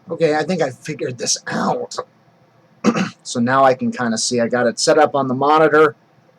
Okay, I think I figured this out. So now I can kind of see. I got it set up on the monitor.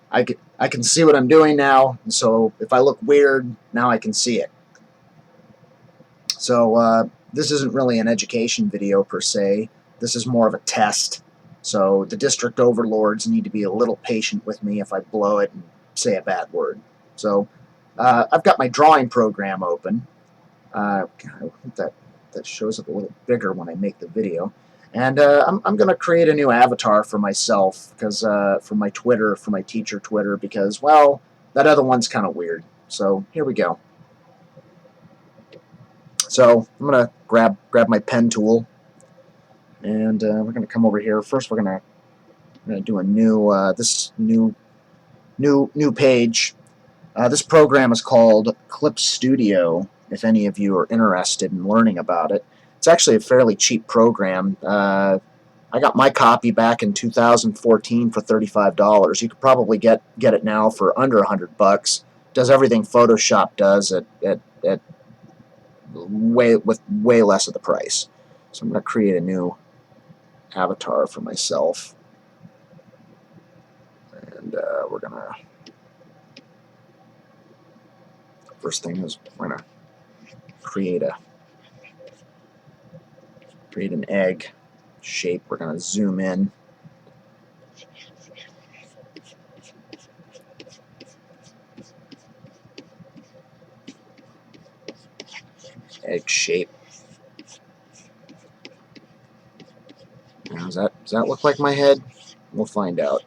I can see what I'm doing now. So if I look weird, now I can see it. So this isn't really an education video per se. This is more of a test. So the district overlords need to be a little patient with me if I blow it and say a bad word. So I've got my drawing program open. God, I hope that shows up a little bigger when I make the video. And I'm going to create a new avatar for myself because for my Twitter, for my teacher Twitter, because, well, that other one's kind of weird. So here we go. So I'm going to grab my pen tool, and we're going to come over here. First, we're going to do a new page. This program is called Clip Studio, if any of you are interested in learning about it. It's actually a fairly cheap program. I got my copy back in 2014 for $35. You could probably get it now for under $100. Does everything Photoshop does at way less of the price. So I'm going to create a new avatar for myself, and we're going to, first thing is we're going to create an egg shape. We're going to zoom in. Egg shape. Now, does that look like my head? We'll find out.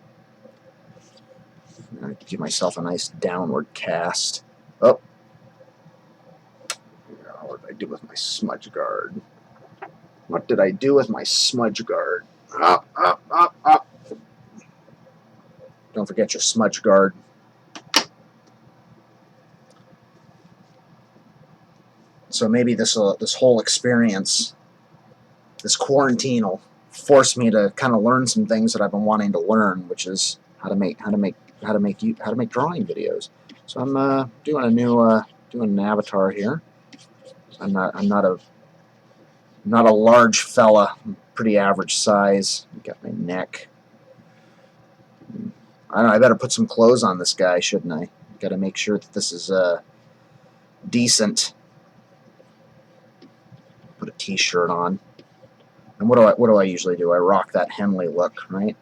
I'm going to give myself a nice downward cast. Oh, what did I do with my smudge guard? What did I do with my smudge guard? Up, up, up, up. Don't forget your smudge guard. So maybe this whole experience, this quarantine, will force me to kind of learn some things that I've been wanting to learn, which is how to make drawing videos. So I'm doing an avatar here. I'm not a large fella. I'm pretty average size. Got my neck. I don't know. I better put some clothes on this guy, shouldn't I? Got to make sure that this is decent. Put a t-shirt on. And what do I usually do? I rock that Henley look, right?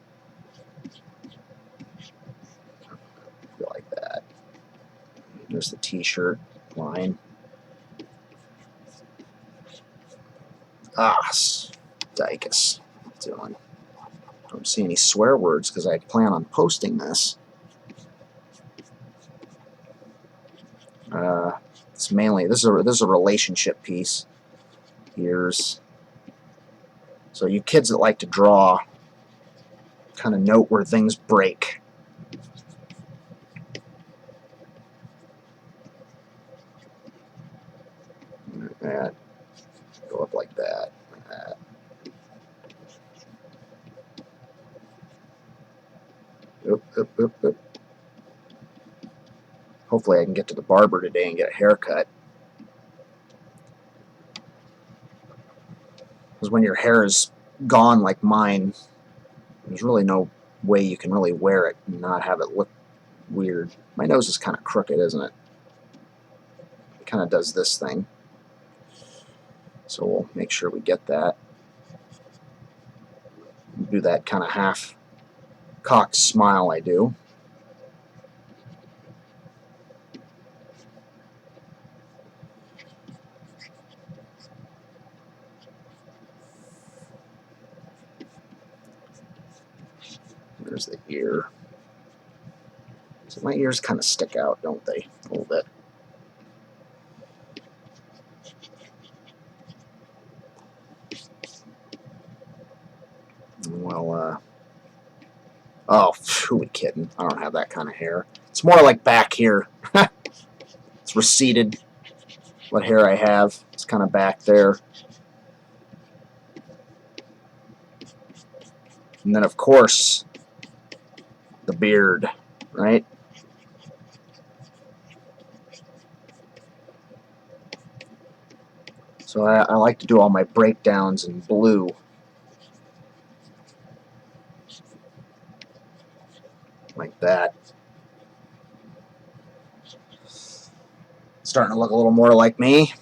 Like that. There's the t-shirt line. Dycus. Doing. Don't see any swear words because I plan on posting this. It's mainly this is a relationship piece. Here's, so you kids that like to draw, kind of note where things break. Like that. Go up like that. Like that. Oop. Hopefully I can get to the barber today and get a haircut. Because when your hair is gone like mine, there's really no way you can really wear it and not have it look weird. My nose is kind of crooked, isn't it? It kind of does this thing. So we'll make sure we get that. Do that kind of half-cocked smile I do. There's the ear. So my ears kind of stick out, don't they? A little bit. Well, oh, who are we kidding? I don't have that kind of hair. It's more like back here. It's receded. What hair I have, it's kind of back there. And then, of course, the beard, right? So I like to do all my breakdowns in blue. Like that. Starting to look a little more like me.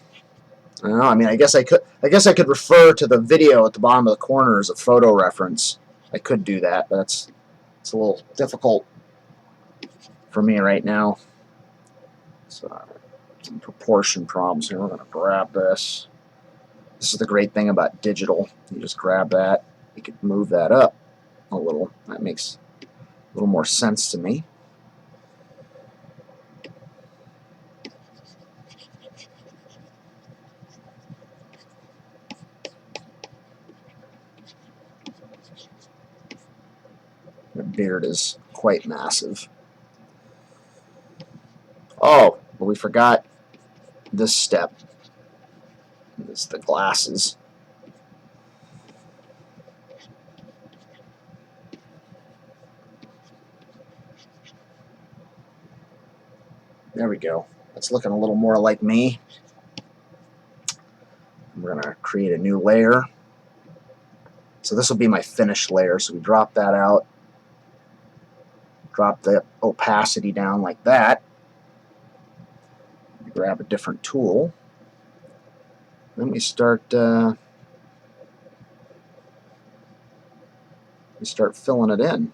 I don't know. I mean, I guess I could refer to the video at the bottom of the corner as a photo reference. I could do that, but it's a little difficult for me right now. So some proportion problems here. We're going to grab this. This is the great thing about digital. You just grab that. You could move that up a little. That makes a little more sense to me. The beard is quite massive. Oh, but we forgot this step. It's the glasses. There we go. That's looking a little more like me. We're going to create a new layer. So this will be my finished layer. So we drop that out. Drop the opacity down like that. Grab a different tool. Then we start filling it in.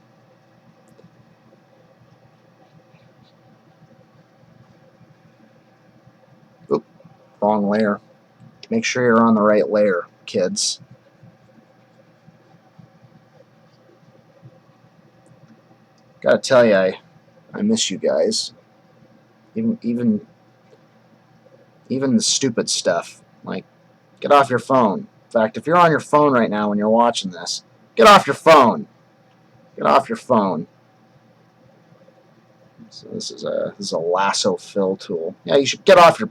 Oop, wrong layer. Make sure you're on the right layer, kids. Gotta tell you, I miss you guys. Even the stupid stuff, like get off your phone. In fact, if you're on your phone right now when you're watching this, get off your phone. Get off your phone. So this is a lasso fill tool. Yeah, you should get off your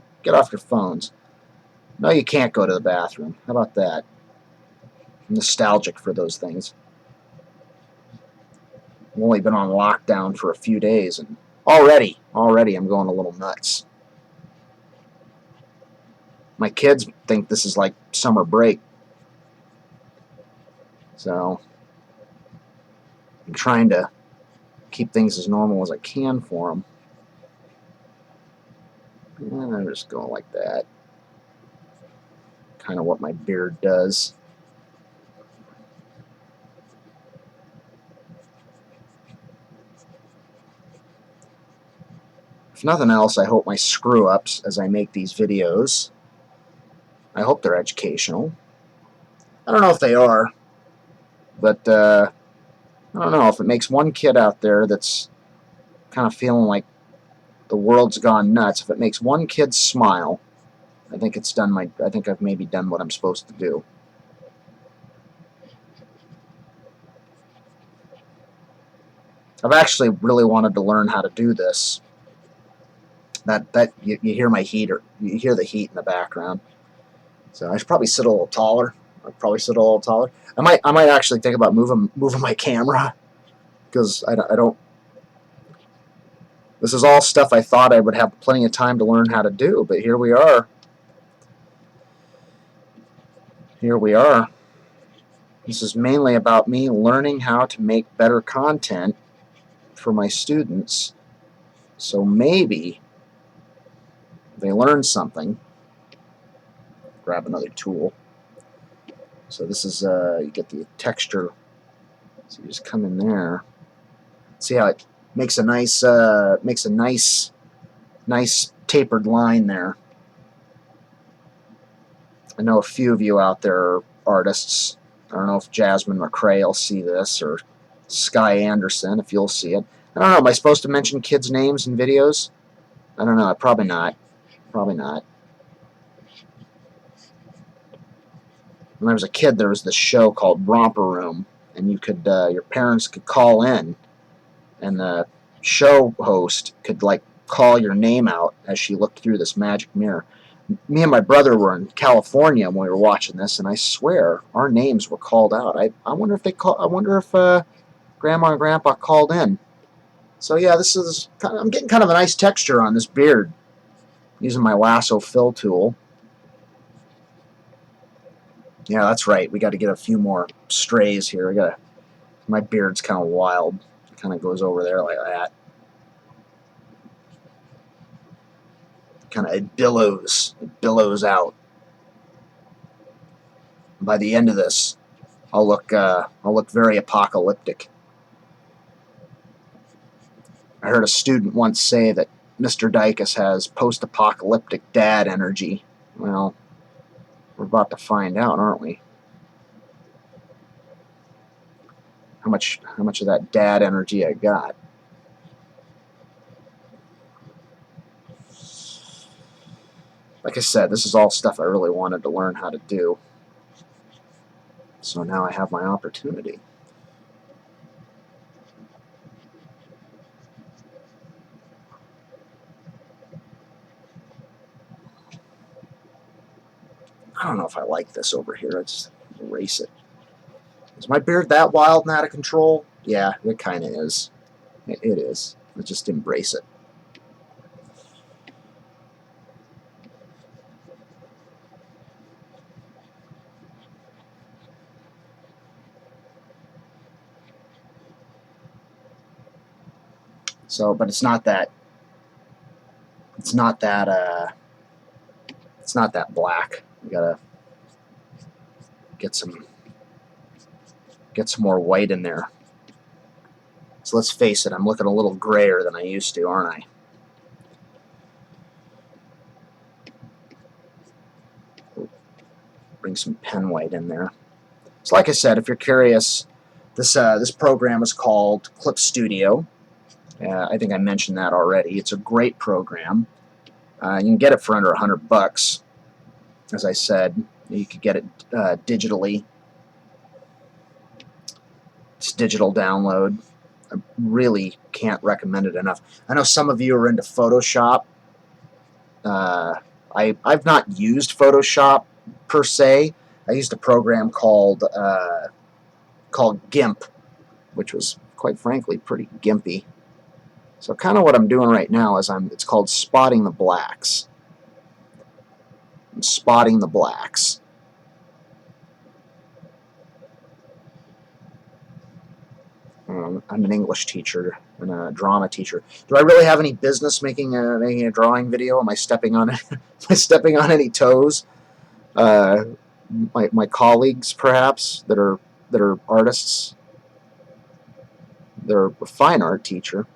phones. No, you can't go to the bathroom. How about that? I'm nostalgic for those things. I've only been on lockdown for a few days, and already I'm going a little nuts. My kids think this is like summer break. So I'm trying to keep things as normal as I can for them. And I'm just going like that. Kind of what my beard does. If nothing else, I hope my screw-ups as I make these videos, I hope they're educational. I don't know if they are, but I don't know if it makes one kid out there that's kind of feeling like the world's gone nuts. If it makes one kid smile, I think I've maybe done what I'm supposed to do. I've actually really wanted to learn how to do this. You hear my heater. You hear the heat in the background. So I should probably sit a little taller. I might actually think about moving my camera, because I don't. This is all stuff I thought I would have plenty of time to learn how to do, but here we are. Here we are. This is mainly about me learning how to make better content for my students, so maybe they learn something. Grab another tool. So this is you get the texture. So you just come in there. See how it makes a nice tapered line there. I know a few of you out there are artists. I don't know if Jasmine McCrae will see this, or Sky Anderson, if you'll see it. I don't know. Am I supposed to mention kids' names in videos? I don't know. Probably not. Probably not. When I was a kid, there was this show called Romper Room, and you could your parents could call in, and the show host could like call your name out as she looked through this magic mirror. Me and my brother were in California when we were watching this, and I swear our names were called out. I wonder if Grandma and Grandpa called in. So yeah, I'm getting kind of a nice texture on this beard using my lasso fill tool. Yeah, that's right. We got to get a few more strays here. My beard's kind of wild. It kind of goes over there like that. It billows. It billows out. By the end of this, I'll look very apocalyptic. I heard a student once say that Mr. Dycus has post-apocalyptic dad energy. Well, we're about to find out, aren't we? How much of that dad energy I got. Like I said, this is all stuff I really wanted to learn how to do. So now I have my opportunity. I don't know if I like this over here. I just erase it. Is my beard that wild and out of control? Yeah, it kind of is. It is. Let's just embrace it. So, but it's not that. It's not that. It's not that black. We gotta get some more white in there. So let's face it, I'm looking a little grayer than I used to, aren't I? Bring some pen white in there. So like I said, if you're curious, this program is called Clip Studio. I think I mentioned that already. It's a great program. You can get it for under $100. As I said, you could get it digitally. It's digital download. I really can't recommend it enough. I know some of you are into Photoshop. I've not used Photoshop per se. I used a program called GIMP, which was quite frankly pretty gimpy. So kind of what I'm doing right now is it's called spotting the blacks. I'm spotting the blacks. I'm an English teacher and a drama teacher. Do I really have any business making a drawing video? Am I stepping on any toes? My colleagues, perhaps, that are artists. They're a fine art teacher.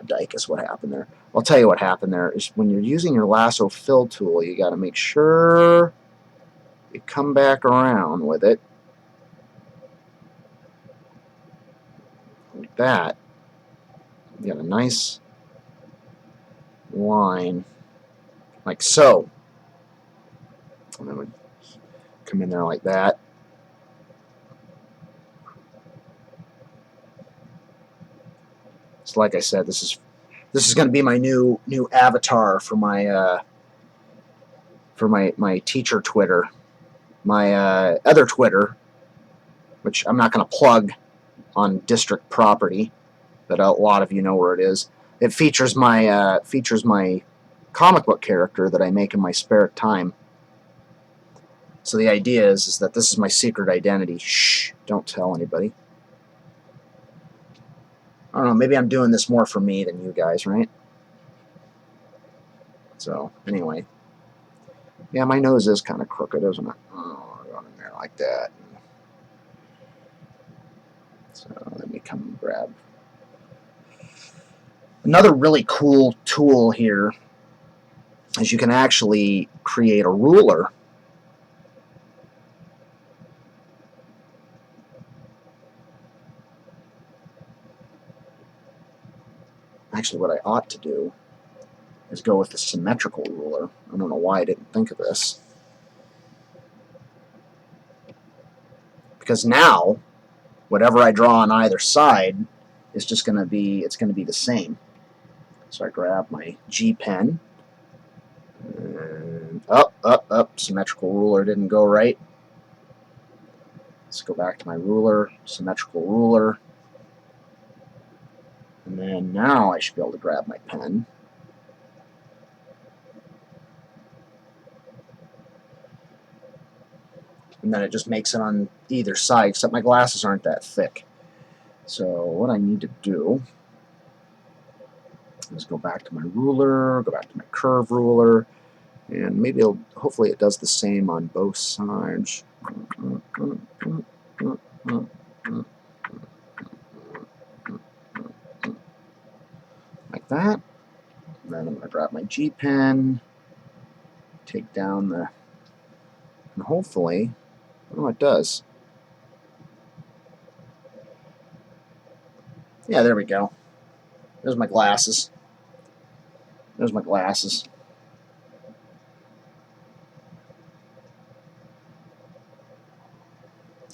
Dycus, what happened there? I'll tell you what happened there is when you're using your lasso fill tool, you got to make sure you come back around with it like that. You got a nice line like so. And then we come in there like that. So like I said, this is going to be my new avatar for my my teacher Twitter, my other Twitter, which I'm not going to plug on district property, but a lot of you know where it is. It features my comic book character that I make in my spare time. So the idea is that this is my secret identity. Shh, don't tell anybody. I don't know, maybe I'm doing this more for me than you guys, right? So, anyway. Yeah, my nose is kind of crooked, isn't it? Oh, going in there like that. So, let me come and grab. Another really cool tool here is you can actually create a ruler. Actually, what I ought to do is go with the symmetrical ruler. I don't know why I didn't think of this. Because now, whatever I draw on either side is just going to be, it's going to be the same. So I grab my G pen. And up. Symmetrical ruler didn't go right. Let's go back to my ruler. Symmetrical ruler. And then now I should be able to grab my pen. And then it just makes it on either side, except my glasses aren't that thick. So what I need to do is go back to my ruler, go back to my curve ruler, and maybe hopefully it does the same on both sides. Like that. And then I'm going to grab my G pen, take down the, and hopefully, oh, it does. Yeah, there we go. There's my glasses. There's my glasses.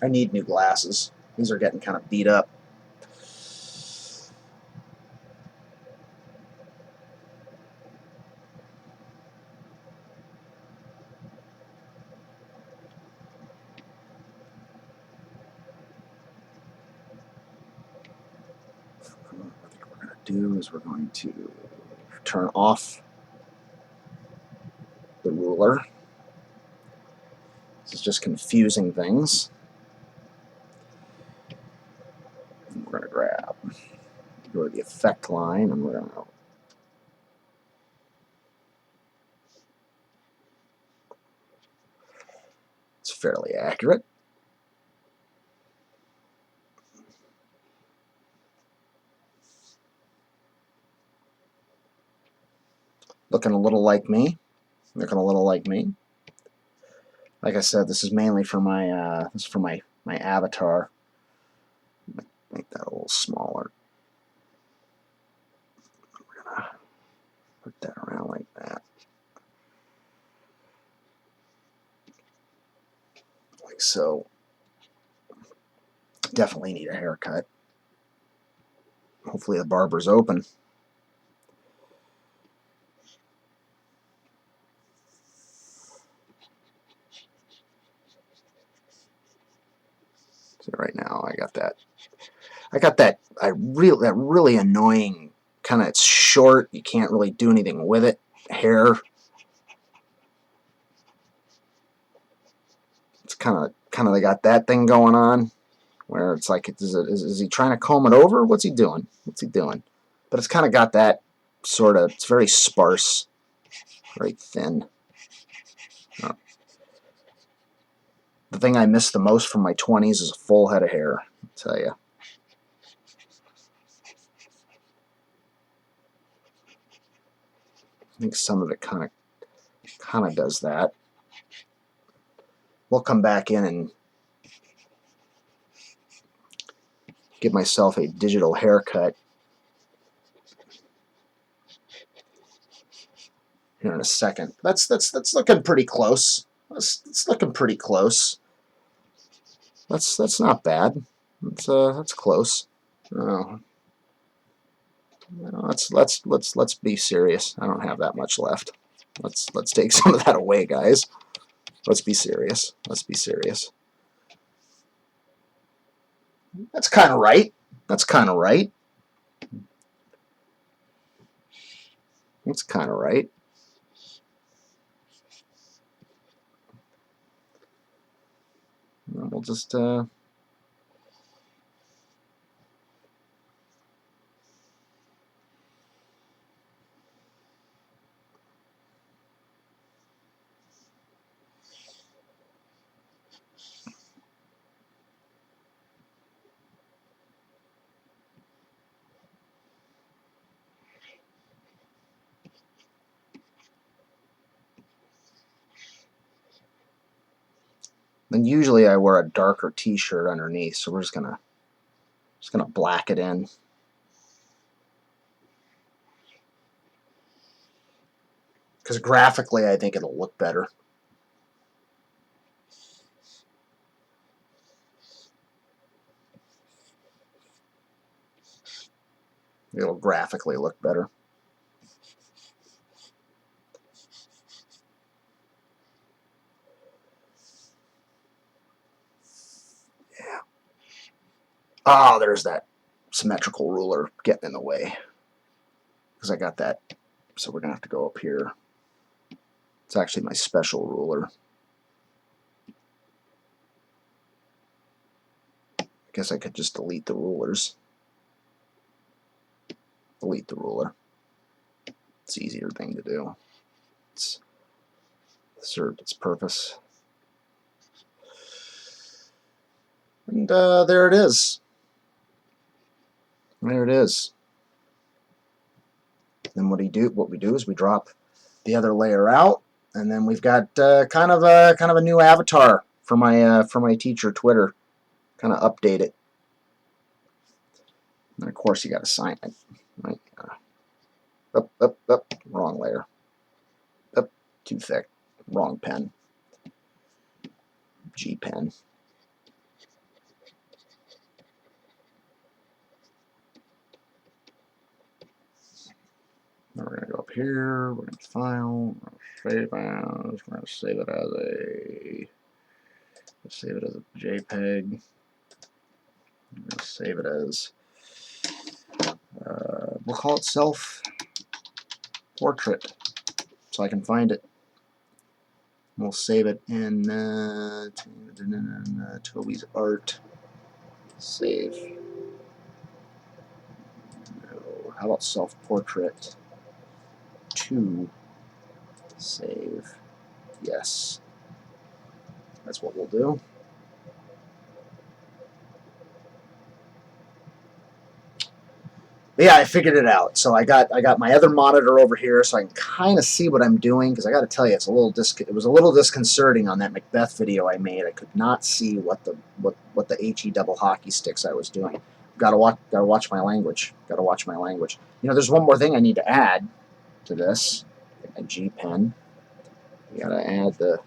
I need new glasses. These are getting kind of beat up. What I think we're going to do is we're going to turn off the ruler. This is just confusing things. And we're going to go to the effect line, and we're going to it's fairly accurate. Looking a little like me. Looking a little like me. Like I said, this is mainly for my my avatar. Make that a little smaller. We're gonna put that around like that. Like so. Definitely need a haircut. Hopefully the barber's open. So right now I got that that really annoying kind of, it's short, you can't really do anything with it, hair. It's kind of they got that thing going on where it's like, is he trying to comb it over? What's he doing? What's he doing? But it's kind of got that sort of, it's very sparse, very thin. The thing I miss the most from my 20s is a full head of hair, I'll tell you. I think some of it kind of does that. We'll come back in and give myself a digital haircut here in a second. That's looking pretty close. That's looking pretty close. That's not bad. That's close. Oh. Let's be serious. I don't have that much left. Let's take some of that away, guys. Let's be serious. Let's be serious. That's kind of right. That's kind of right. That's kind of right. And we'll just then usually I wear a darker t-shirt underneath, so we're just gonna black it in. Because graphically I think it'll look better. It'll graphically look better. Yeah. Oh, there's that symmetrical ruler getting in the way because I got that. So we're gonna have to go up here. It's actually my special ruler. I guess I could just delete the rulers. Delete the ruler. It's the easier thing to do. It's served its purpose. And there it is. There it is. Then what we do is we drop the other layer out, and then we've got kind of a new avatar for my teacher Twitter. Kind of update it. And of course you got to sign it. Right? Up. Wrong layer. Up. Too thick. Wrong pen. G pen. Now we're going to go up here, we're going to file, we're going to save as, we're going to save it as a JPEG, we're going to save it as, we'll call it self-portrait, so I can find it. We'll save it in Toby's art, save. No, how about self-portrait? 2, save. Yes, that's what we'll do. But yeah, I figured it out. So I got my other monitor over here, so I can kind of see what I'm doing. Because I got to tell you, it was a little disconcerting on that Macbeth video I made. I could not see what the HE double hockey sticks I was doing. Got to watch my language. Got to watch my language. You know, there's one more thing I need to add to this. A G pen. You got to add the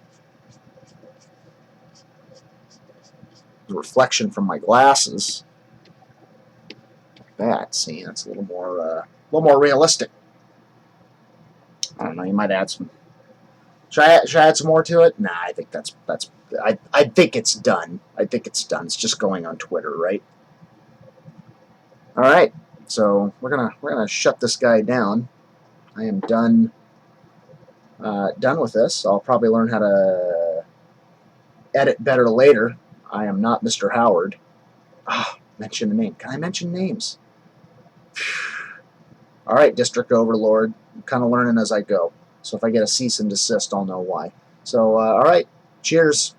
reflection from my glasses. That, see, that's a little more realistic. I don't know. You might add some. Should I add some more to it? Nah, I think I think it's done. I think it's done. It's just going on Twitter, right? All right. So we're gonna shut this guy down. I am done. Done with this. I'll probably learn how to edit better later. I am not Mr. Howard. Mention a name. Can I mention names? All right, District Overlord. I'm kind of learning as I go. So if I get a cease and desist, I'll know why. So, all right. Cheers.